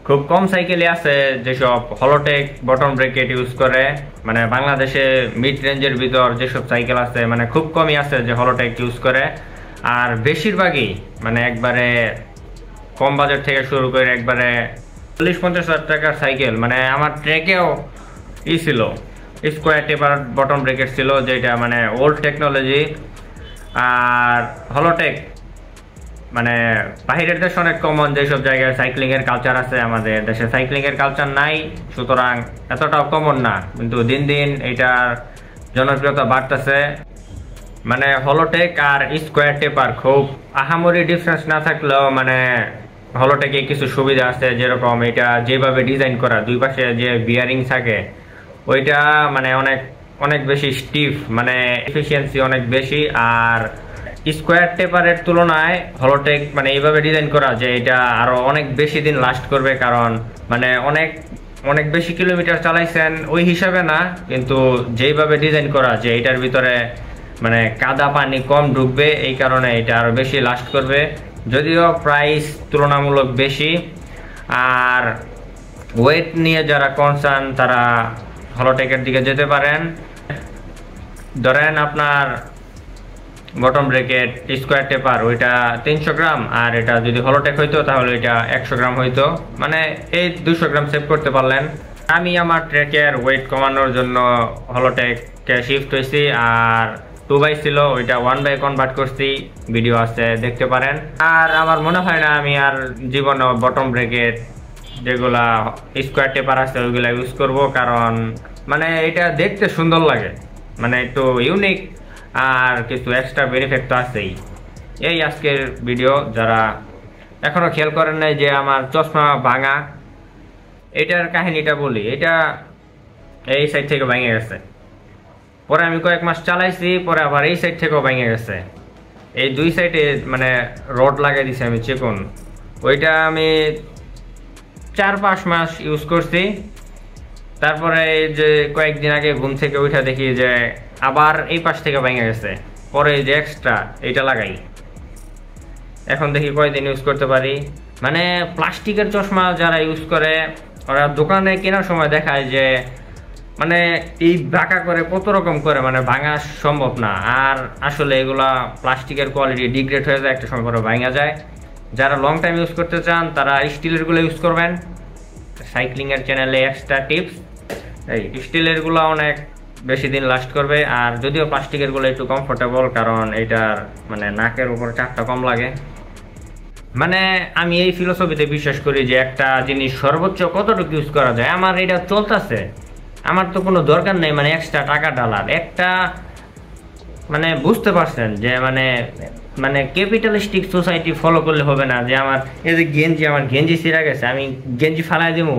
খুব কম সাইকেলই আছে যেসব হলোটেক বটম ব্রেকেট ইউজ করে। মানে বাংলাদেশে মিড রেঞ্জের ভিতর যেসব সাইকেল আছে মানে খুব কমই আছে যে হলোটেক ইউজ করে। আর বেশিরভাগই মানে একবারে কম বাজেট থেকে শুরু করে একবারে 40-50 হাজার টাকার সাইকেল। মানে আমার ট্রেকেও ছিল স্কোয়ার টেপার বটম ব্রেকেট ছিল, যেটা মানে ওল্ড টেকনোলজি। আর হলোটেক মানে বাহিরের দেশে অনেক কমন, যেসব জায়গায় সাইক্লিং এর কালচার আছে, আমাদের দেশে সাইক্লিং এর কালচার নাই, সুতরাং এতটাও কমন না। কিন্তু দিন দিন এটার জনপ্রিয়তা বাড়তেছে। মানে হলোটেক আর স্কোয়ার টেপার খুব আহামরি ডিফারেন্স না থাকলেও মানে হলোটেকে কিছু সুবিধা আছে, যেরকম এটা যেভাবে ডিজাইন করা, দুই পাশে যে বিয়ারিং থাকে ওইটা মানে অনেক অনেক বেশি স্টিফ, মানে এফিসিয়েন্সি অনেক বেশি। আর স্কোয়ার টেপারের তুলনায় হলোটেক মানে এইভাবে ডিজাইন করা যে এটা আরো অনেক বেশি দিন লাস্ট করবে, কারণ মানে অনেক অনেক বেশি কিলোমিটার চালাইছেন ওই হিসাবে না, কিন্তু যেইভাবে ডিজাইন করা যে এটার ভিতরে মানে কাদা পানি কম ঢুকবে, এই কারণে এটা আরো বেশি লাস্ট করবে। যদিও প্রাইস তুলনামূলক বেশি। আর ওয়েট নিয়ে যারা কনসার্ন তারা হলোটেকের দিকে যেতে পারেন। ধরেন আপনার বটম ব্রেকেট স্কোয়ার টেপার ওইটা 300 গ্রাম, আর এটা যদি হলোটেক হইতো তাহলে এটা 100 গ্রাম হইতো, মানে এই 200 গ্রাম সেভ করতে পারলেন। আমি আমার ট্রেকের ওয়েট কমানোর জন্য হলোটেককে শিফট হয়েছি, আর 2x ছিল ওইটা 1x কনভার্ট করছি, ভিডিও আছে দেখতে পারেন। আর আমার মনে হয় না আমি আর জীবনে বটম ব্রেকেট যেগুলা স্কোয়ার টেপার আছে ওইগুলা ইউজ করব, কারণ মানে এটা দেখতে সুন্দর লাগে, মানে একটু ইউনিক, আর কিছু এক্সট্রা বেনিফিট তো আছেই। এই আজকের ভিডিও। যারা এখনো খেয়াল করেন নাই যে আমার চশমা ভাঙা, এটার কাহিনীটা বলি। এটা এই সাইড থেকে ভেঙে গেছে, পরে আমি কয়েক মাস চালাইছি, পরে আবার এই সাইড থেকেও ভেঙে গেছে। এই দুই সাইডে মানে রড লাগিয়ে দিছি আমি চিকন, ওইটা আমি 4-5 মাস ইউজ করছি। তারপরে যে কয়েকদিন আগে ঘুম থেকে উঠে দেখি যে আবার এই পাশ থেকে ভেঙে গেছে, পরে যে এক্সট্রা এইটা লাগাই। এখন দেখি কয়দিন ইউজ করতে পারি। মানে প্লাস্টিকের চশমা যারা ইউজ করে ওরা দোকানে কেনার সময় দেখায় যে মানে এই বাঁকা করে কত রকম করে, মানে ভাঙা সম্ভব না। আর আসলে এগুলা প্লাস্টিকের কোয়ালিটি ডিগ্রেড হয়ে যায়, একটা সময় পরে ভাঙা যায়। যারা লং টাইম ইউজ করতে চান তারা স্টিলের গুলো ইউজ করবেন। সাইক্লিং এর চ্যানেলে এক্সট্রা টিপস, এই স্টিলের গুলো অনেক বেশি দিন লাস্ট করবে। আর যদিও প্লাস্টিকের গুলো একটু কমফোর্টেবল, কারণ এটার মানে নাকের উপর চাপটা কম লাগে। মানে আমি এই ফিলোসফিতে বিশ্বাস করি যে একটা জিনিস সর্বোচ্চ কতটুকু ইউজ করা যায়। আমার এটা চলতেছে, আমার তো কোনো দরকার নেই মানে এক্সট্রা টাকা ডালার। একটা মানে বুঝতে পারছেন যে মানে মানে ক্যাপিটালিস্টিক সোসাইটি ফলো করলে হবে না, যে আমার এই যে গেঞ্জি, আমার গেঞ্জি ছিঁড়া গেছে, আমি গেঞ্জি ফালাই দেবো।